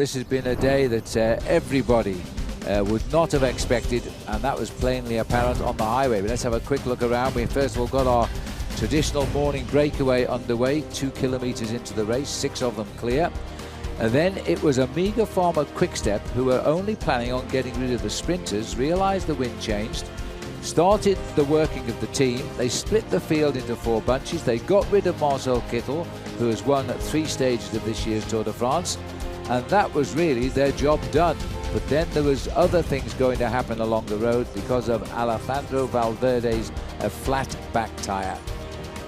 this has been a day that everybody would not have expected, and that was plainly apparent on the highway. But let's have a quick look around. We first of all got our traditional morning breakaway underway, 2 kilometers into the race, 6 of them clear. And then it was Omega Pharma Quickstep, who were only planning on getting rid of the sprinters, realized the wind changed, started the working of the team. They split the field into 4 bunches. They got rid of Marcel Kittel, who has won 3 stages of this year's Tour de France, and that was really their job done. But then there was other things going to happen along the road because of Alejandro Valverde's flat back tyre.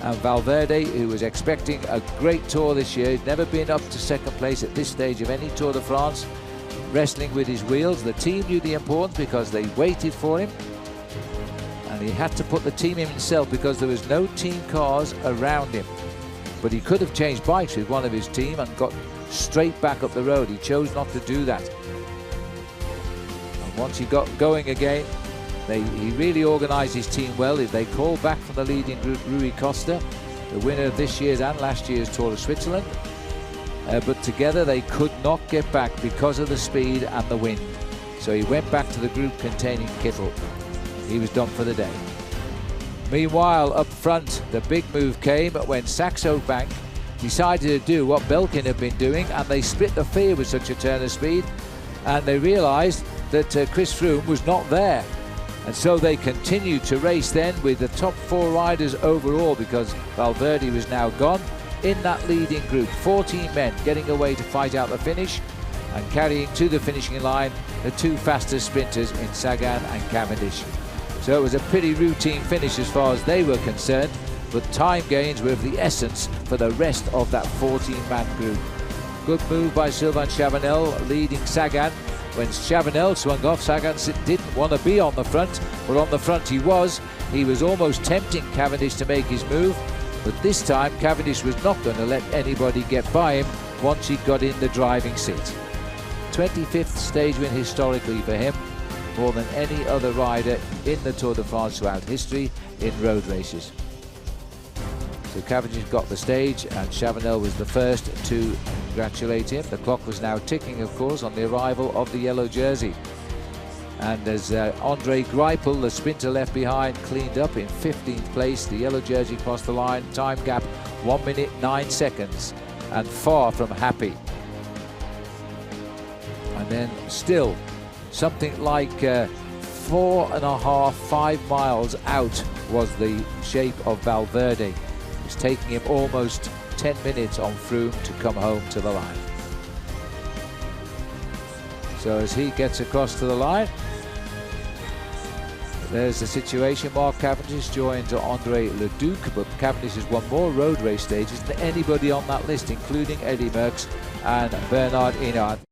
And Valverde, who was expecting a great tour this year, he'd never been up to second place at this stage of any Tour de France, wrestling with his wheels. The team knew the importance because they waited for him, and he had to put the team in himself because there was no team cars around him. But he could have changed bikes with one of his team and got straight back up the road. He chose not to do that. And once he got going again, he really organised his team well. They called back from the leading group Rui Costa, the winner of this year's and last year's Tour of Switzerland. But together they could not get back because of the speed and the wind. So he went back to the group containing Kittel. He was done for the day. Meanwhile, up front, the big move came when Saxo Bank decided to do what Belkin had been doing, and they split the field with such a turn of speed, and they realised that Chris Froome was not there. And so they continued to race then with the top 4 riders overall, because Valverde was now gone, in that leading group. 14 men getting away to fight out the finish and carrying to the finishing line the 2 fastest sprinters in Sagan and Cavendish. So it was a pretty routine finish as far as they were concerned, but time gains were of the essence for the rest of that 14-man group. Good move by Sylvain Chavanel leading Sagan. When Chavanel swung off, Sagan didn't want to be on the front, but on the front he was. He was almost tempting Cavendish to make his move, but this time Cavendish was not going to let anybody get by him once he got in the driving seat. 25th stage win historically for him, more than any other rider in the Tour de France throughout history in road races. So Cavendish got the stage, and Chavanel was the first to congratulate him. The clock was now ticking, of course, on the arrival of the yellow jersey. And as Andre Greipel, the sprinter left behind, cleaned up in 15th place, the yellow jersey crossed the line, time gap 1 minute 9 seconds, and far from happy. And then still something like 4.5, 5 miles out was the shape of Valverde. It's taking him almost 10 minutes on Froome to come home to the line. So as he gets across to the line, there's the situation. Mark Cavendish joins Andre Leduc, but Cavendish has won more road race stages than anybody on that list, including Eddy Merckx and Bernard Hinault.